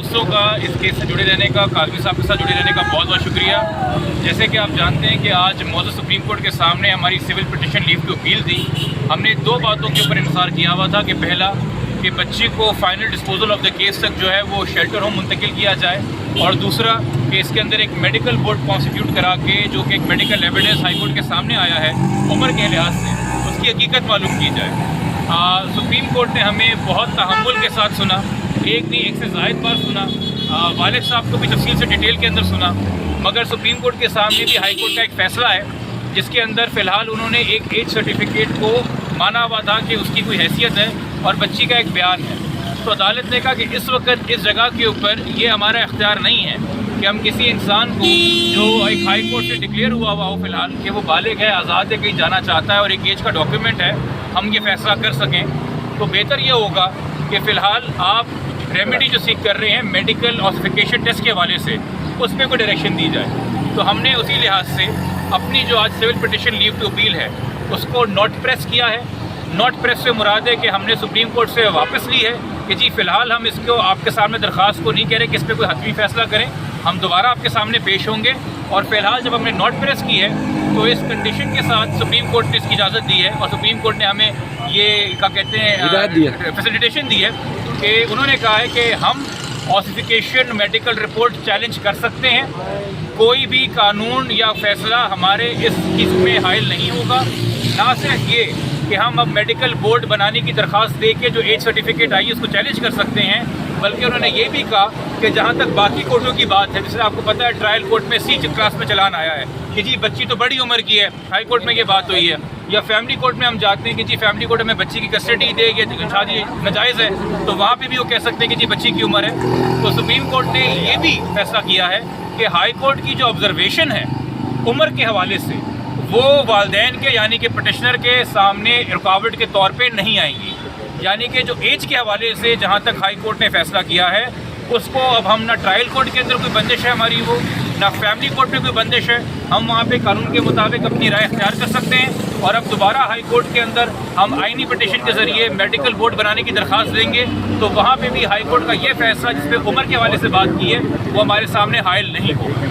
دوستوں کا اس کیس سے جڑے رہنے کا، کاظمی صاحب کے ساتھ جڑے رہنے کا بہت بہت شکریہ۔ جیسے کہ آپ جانتے ہیں کہ آج موضوع سپریم کورٹ کے سامنے ہماری سول پٹیشن لیو کی اپیل تھی۔ ہم نے دو باتوں کے اوپر انحصار کیا ہوا تھا کہ پہلا کہ بچی کو final disposal of the case تک جو ہے وہ شیلٹر ہوم منتقل کیا جائے، اور دوسرا کہ اس کے اندر ایک میڈیکل بورڈ کانسٹیٹیوٹ کرا کے جو کہ ایک میڈیکل ایویڈنس ہائی کورٹ کے سامنے آیا ہے عمر کے لحاظ سے، اس کی حقیقت معلوم کی جائے۔ سپریم کورٹ نے ہمیں بہت تحمل کے ساتھ سنا، ایک نہیں ایک سے زائد بار سنا، والد صاحب کو بھی تفصیل سے ڈیٹیل کے اندر سنا، مگر سپریم کورٹ کے سامنے بھی ہائی کورٹ کا ایک فیصلہ ہے جس کے اندر فی الحال انہوں نے ایک ایج سرٹیفکیٹ کو مانا ہوا تھا کہ اس کی کوئی حیثیت ہے اور بچی کا ایک بیان ہے۔ تو عدالت نے کہا کہ اس وقت اس جگہ کے اوپر یہ ہمارا اختیار نہیں ہے کہ ہم کسی انسان کو جو ایک ہائی کورٹ سے ڈکلیئر ہوا ہو فی الحال کہ وہ بالغ ہے، آزاد ہے، کہیں جانا چاہتا ہے اور ایک ایج کا ڈاکیومنٹ ہے، ہم یہ فیصلہ کر سکیں۔ تو بہتر یہ ہوگا کہ فی الحال آپ ریمیڈی جو سیکھ کر رہے ہیں میڈیکل آتھنٹیکیشن ٹیسٹ کے حوالے سے، اس میں کوئی ڈائریکشن دی جائے۔ تو ہم نے اسی لحاظ سے اپنی جو آج سول پٹیشن لیو کی اپیل ہے اس کو نوٹ پریس کیا ہے۔ نوٹ پریس سے مراد ہے کہ ہم نے سپریم کورٹ سے واپس لی ہے کہ جی فی الحال ہم اس کو آپ کے سامنے درخواست کو نہیں کہہ رہے کہ اس پہ کوئی حتمی فیصلہ کریں، ہم دوبارہ آپ کے سامنے پیش ہوں گے، اور فی الحال جب ہم نے نوٹ پریس کی ہے تو اس کنڈیشن کے ساتھ سپریم کورٹ نے اس کی اجازت دی ہے، اور سپریم کورٹ نے ہمیں یہ کیا کہتے ہیں فیسیلیٹیشن دی ہے کہ انہوں نے کہا ہے کہ ہم آتھنٹیکیشن میڈیکل رپورٹ چیلنج کر سکتے ہیں، کوئی بھی قانون یا فیصلہ ہمارے اس چیز میں حائل نہیں ہوگا۔ نہ صرف یہ کہ ہم اب میڈیکل بورڈ بنانے کی درخواست دے کے جو ایج سرٹیفکیٹ آئی ہے اس کو چیلنج کر سکتے ہیں، بلکہ انہوں نے یہ بھی کہا کہ جہاں تک باقی کورٹوں کی بات ہے، جس سے آپ کو پتہ ہے ٹرائل کورٹ میں سی کلاس میں چلان آیا ہے کہ جی بچی تو بڑی عمر کی ہے، ہائی کورٹ میں یہ بات ہوئی ہے، یا فیملی کورٹ میں ہم جاتے ہیں کہ جی فیملی کورٹ میں بچی کی کسٹڈی دے گی، شادی ناجائز ہے، تو وہاں پہ بھی وہ کہہ سکتے ہیں کہ جی بچی کی عمر ہے۔ تو سپریم کورٹ نے یہ بھی فیصلہ کیا ہے کہ ہائی کورٹ کی جو آبزرویشن ہے عمر کے حوالے سے وہ والدین کے یعنی کہ پٹیشنر کے سامنے رکاوٹ کے طور پہ نہیں آئیں گی، یعنی کہ جو ایج کے حوالے سے جہاں تک ہائی کورٹ نے فیصلہ کیا ہے اس کو اب ہم نہ ٹرائل کورٹ کے اندر کوئی بندش ہے ہماری، وہ نہ فیملی کورٹ میں کوئی بندش ہے، ہم وہاں پہ قانون کے مطابق اپنی رائے اختیار کر سکتے ہیں، اور اب دوبارہ ہائی کورٹ کے اندر ہم آئینی پٹیشن کے ذریعے میڈیکل بورڈ بنانے کی درخواست دیں گے تو وہاں پہ بھی ہائی کورٹ کا یہ فیصلہ جس پہ عمر کے حوالے سے بات کی ہے وہ ہمارے سامنے حائل نہیں ہوگا۔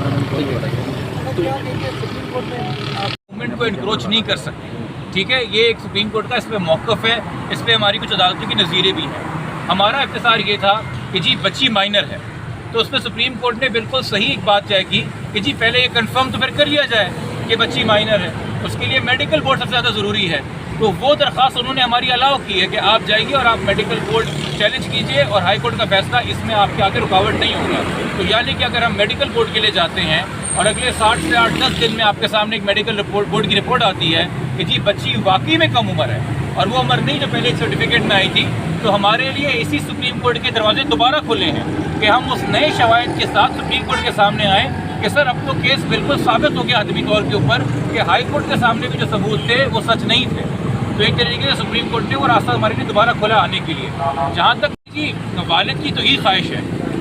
گورنمنٹ کو انکروچ نہیں کر سکتے، ٹھیک ہے، یہ ایک سپریم کورٹ کا اس پہ موقف ہے، اس پہ ہماری کچھ عدالتوں کی نظیریں بھی ہیں۔ ہمارا اختصار یہ تھا کہ جی بچی مائنر ہے، تو اس پہ سپریم کورٹ نے بالکل صحیح ایک بات طے کی کہ جی پہلے یہ کنفرم تو پھر کر لیا جائے کہ بچی مائنر ہے، اس کے لیے میڈیکل بورڈ سب سے زیادہ ضروری ہے۔ تو وہ درخواست انہوں نے ہماری الاؤ کی ہے کہ آپ جائیے اور آپ میڈیکل بورڈ چیلنج کیجئے، اور ہائی کورٹ کا فیصلہ اس میں آپ کے آگے رکاوٹ نہیں ہوگا۔ تو یعنی کہ اگر ہم میڈیکل بورڈ کے لیے جاتے ہیں اور اگلے 60 سے 8-10 دن میں آپ کے سامنے ایک میڈیکل بورڈ کی رپورٹ آتی ہے کہ جی بچی واقعی میں کم عمر ہے اور وہ عمر نہیں جو پہلے ایک سرٹیفکیٹ میں آئی تھی، تو ہمارے لیے اسی سپریم کورٹ کے دروازے دوبارہ کھلے ہیں کہ ہم اس نئے شواہد کے ساتھ سپریم کورٹ کے سامنے آئیں کہ سر اب تو کیس بالکل ثابت ہو گیا حتمی طور کے اوپر کہ ہائی کورٹ کے سامنے بھی جو ثبوت تھے وہ سچ نہیں تھے۔ تو ایک طریقے سے سپریم کورٹ نے وہ راستہ ہمارے لیے دوبارہ کھولا آنے کے لیے۔ جہاں تک جی والد کی تو یہ خواہش ہے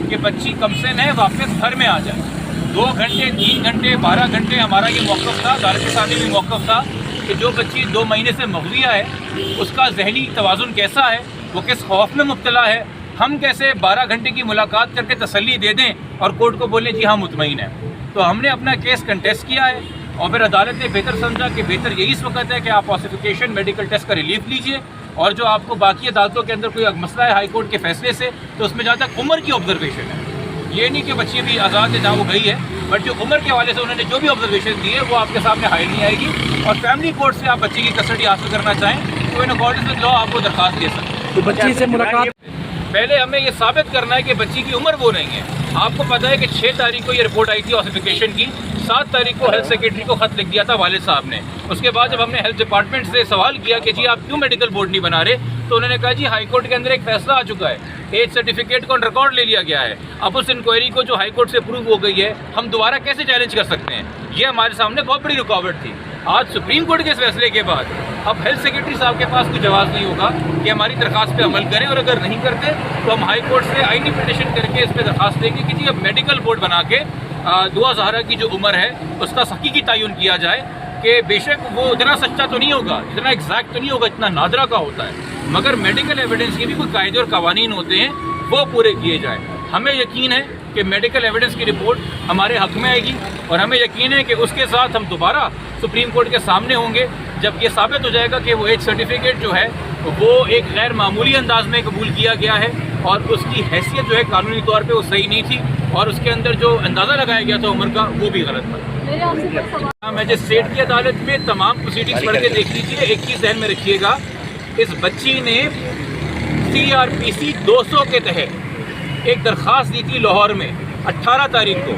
کہ بچی کم سے نہ واپس گھر میں آ جائے، 2 گھنٹے 3 گھنٹے 12 گھنٹے ہمارا یہ موقف تھا، عدالت کے سامنے بھی موقف تھا کہ جو بچی 2 مہینے سے مغویہ ہے اس کا ذہنی توازن کیسا ہے، وہ کس خوف میں مبتلا ہے، ہم کیسے 12 گھنٹے کی ملاقات کر کے تسلی دے دیں اور کورٹ کو بولیں جی ہاں مطمئن ہے۔ تو ہم نے اپنا کیس کنٹیسٹ کیا ہے اور پھر عدالت نے بہتر سمجھا کہ بہتر یہی اس وقت ہے کہ آپ آتھنٹیکیشن میڈیکل ٹیسٹ کا ریلیف لیجئے، اور جو آپ کو باقی عدالتوں کے اندر کوئی مسئلہ ہے ہائی کورٹ کے فیصلے سے تو اس میں جہاں تک عمر کی آبزرویشن ہے، یہ نہیں کہ بچی بھی آزاد ہے جہاں وہ گئی ہے، بٹ جو عمر کے حوالے سے انہوں نے جو بھی آبزرویشن دی ہے وہ آپ کے سامنے حائل نہیں آئے گی، اور فیملی کورٹ سے آپ بچی کی کسٹڈی حاصل کرنا چاہیں تو ان اکارڈنس ود لا آپ کو درخواست دے سکتے ہیں۔ تو بچی سے ملاقات پہلے ہمیں یہ ثابت کرنا ہے کہ بچی کی عمر وہ نہیں ہے۔ آپ کو پتہ ہے کہ 6 تاریخ کو یہ رپورٹ آئی تھی آتھنٹیکیشن کی، 7 تاریخ کو ہیلتھ سیکریٹری کو خط لکھ دیا تھا والد صاحب نے۔ اس کے بعد جب ہم نے ہیلتھ ڈپارٹمنٹ سے سوال کیا کہ جی آپ کیوں میڈیکل بورڈ نہیں بنا رہے، تو انہوں نے کہا جی ہائی کورٹ کے اندر ایک فیصلہ آ چکا ہے، ایج سرٹیفکیٹ کو ریکارڈ لے لیا گیا ہے، اب اس انکوائری کو جو ہائی کورٹ سے اپروو ہو گئی ہے ہم دوبارہ کیسے چیلنج کر سکتے ہیں۔ یہ ہمارے سامنے بہت بڑی رکاوٹ تھی۔ آج سپریم کورٹ کے اس فیصلے کے بعد اب ہیلتھ سیکریٹری صاحب کے پاس کوئی جواز نہیں ہوگا کہ ہماری درخواست پہ عمل کریں، اور اگر نہیں کرتے تو ہم ہائی کورٹ سے آئینی پٹیشن کر کے اس پہ درخواست دیں گے کہ جی اب میڈیکل بورڈ بنا کے دعا زہرا کی جو عمر ہے اس کا حقیقی تعین کیا جائے کہ بے شک وہ اتنا سچا تو نہیں ہوگا، اتنا ایگزیکٹ تو نہیں ہوگا اتنا نادرہ کا ہوتا ہے، مگر میڈیکل ایویڈنس کے بھی کوئی قاعدے اور قوانین ہوتے ہیں وہ پورے کیے جائیں۔ ہمیں یقین ہے کہ میڈیکل ایویڈنس کی رپورٹ ہمارے حق میں آئے گی اور ہمیں یقین ہے کہ اس کے ساتھ ہم دوبارہ سپریم کورٹ کے سامنے ہوں گے جب یہ ثابت ہو جائے گا کہ وہ ایج سرٹیفکیٹ جو ہے وہ ایک غیر معمولی انداز میں قبول کیا گیا ہے اور اس کی حیثیت جو ہے قانونی طور پہ وہ صحیح نہیں تھی اور اس کے اندر جو اندازہ لگایا گیا تھا عمر کا وہ بھی غلط تھا۔ مجسٹریٹ کی عدالت میں تمام پروسیڈنگز پڑھ کے دیکھ لیجیے، ایک چیز ذہن میں رکھیے گا، اس بچی نے CRPC 200 کے تحت ایک درخواست دی تھی لاہور میں 18 تاریخ کو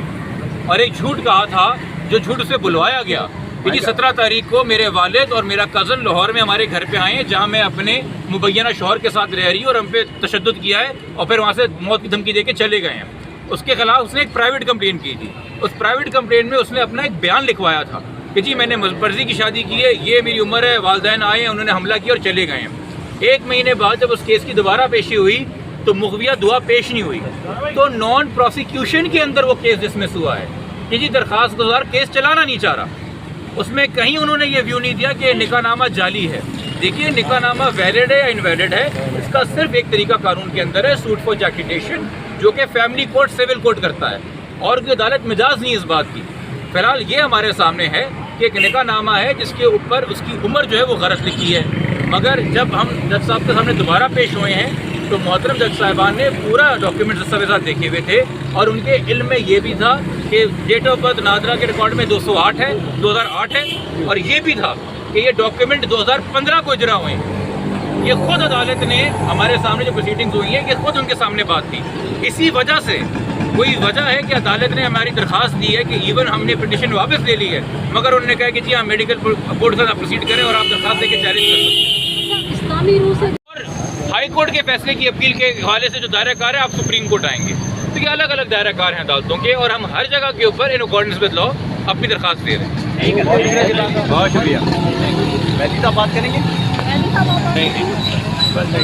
اور ایک جھوٹ کہا تھا جو جھوٹ اسے بلوایا گیا کہ 17 تاریخ کو میرے والد اور میرا کزن لاہور میں ہمارے گھر پہ آئے ہیں جہاں میں اپنے مبینہ شوہر کے ساتھ رہ رہی ہوں اور ہم پہ تشدد کیا ہے اور پھر وہاں سے موت کی دھمکی دے کے چلے گئے ہیں۔ اس کے خلاف اس نے ایک پرائیویٹ کمپلین کی تھی، اس پرائیویٹ کمپلین میں اس نے اپنا ایک بیان لکھوایا تھا کہ جی میں نے مرضی کی شادی کی ہے، یہ میری عمر ہے، والدین آئے ہیں، انہوں نے حملہ کیا اور چلے گئے ہیں۔ ایک مہینے بعد جب اس کیس کی دوبارہ پیشی ہوئی تو مغویہ دعا پیش نہیں ہوئی، تو نان پروسیکیوشن کے اندر وہ کیس ڈسمس ہوا ہے کہ جی درخواست گزار کیس چلانا نہیں چاہ رہا۔ اس میں کہیں انہوں نے یہ ویو نہیں دیا کہ نکاح نامہ جعلی ہے۔ دیکھیے نکاح نامہ ویلڈ ہے یا انویلڈ ہے، اس کا صرف ایک طریقہ قانون کے اندر ہے، سوٹ فار جیکیٹیشن، جو کہ فیملی کورٹ سول کورٹ کرتا ہے اور کوئی عدالت مجاز نہیں اس بات کی۔ فی الحال یہ ہمارے سامنے ہے کہ ایک نکاح نامہ ہے جس کے اوپر اس کی عمر جو ہے وہ غلط لکھی ہے، مگر جب ہم جج صاحب کے سامنے دوبارہ پیش ہوئے ہیں تو محترم جج صاحبان نے پورا ڈاکیومنٹ دستاویزات دیکھے ہوئے تھے اور ان کے علم میں یہ بھی تھا کہ ڈیٹ آف برتھ نادرا کے ریکارڈ میں 208 ہے، 2008 ہے، اور یہ بھی تھا کہ یہ ڈاکیومنٹ 2015 کو اجرا ہوئے ہیں۔ یہ خود عدالت نے ہمارے سامنے جو پروسیڈنگز ہوئی ہیں یہ خود ان کے سامنے بات تھی۔ اسی وجہ سے کوئی وجہ ہے کہ عدالت نے ہماری درخواست دی ہے کہ ایون ہم نے پٹیشن واپس لے لی ہے، مگر انہوں نے کہا کہ جی آپ میڈیکل کورٹ سے پروسیڈ کریں اور آپ درخواست دے کے چیلنج کر سکتے ہیں۔ اسلامی روح سے اور ہائی کورٹ کے فیصلے کی اپیل کے حوالے سے جو دائرہ کار ہے آپ سپریم کورٹ آئیں گے، تو یہ الگ الگ دائرہ کار ہیں عدالتوں کے اور ہم ہر جگہ کے اوپر ان اکارڈنس ود لا اپنی درخواست دے رہے ہیں۔ بہت شکریہ۔ مہدی صاحب بات کریں گے؟ پہلی